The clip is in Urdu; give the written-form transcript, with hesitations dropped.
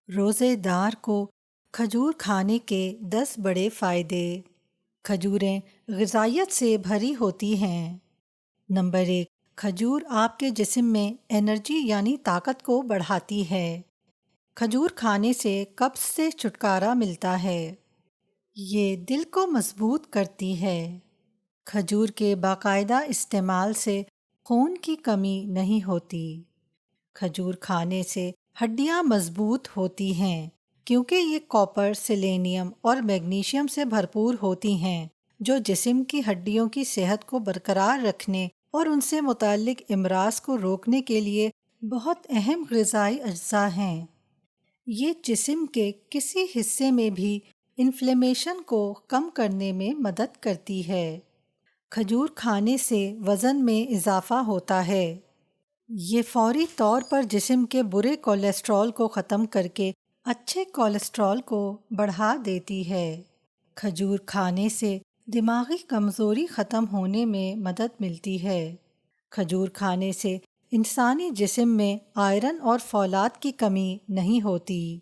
روزے دار کو کھجور کھانے کے 10 بڑے فائدے۔ کھجوریں غذائیت سے بھری ہوتی ہیں۔ نمبر 1، کھجور آپ کے جسم میں انرجی یعنی طاقت کو بڑھاتی ہے۔ کھجور کھانے سے قبض سے چھٹکارا ملتا ہے۔ یہ دل کو مضبوط کرتی ہے۔ کھجور کے باقاعدہ استعمال سے خون کی کمی نہیں ہوتی۔ کھجور کھانے سے ہڈیاں مضبوط ہوتی ہیں کیونکہ یہ کاپر، سیلینیم اور میگنیشیم سے بھرپور ہوتی ہیں، جو جسم کی ہڈیوں کی صحت کو برقرار رکھنے اور ان سے متعلق امراض کو روکنے کے لیے بہت اہم غذائی اجزاء ہیں۔ یہ جسم کے کسی حصے میں بھی انفلیمیشن کو کم کرنے میں مدد کرتی ہے۔ کھجور کھانے سے وزن میں اضافہ ہوتا ہے۔ یہ فوری طور پر جسم کے برے کولیسٹرول کو ختم کر کے اچھے کولیسٹرول کو بڑھا دیتی ہے۔ کھجور کھانے سے دماغی کمزوری ختم ہونے میں مدد ملتی ہے۔ کھجور کھانے سے انسانی جسم میں آئرن اور فولاد کی کمی نہیں ہوتی۔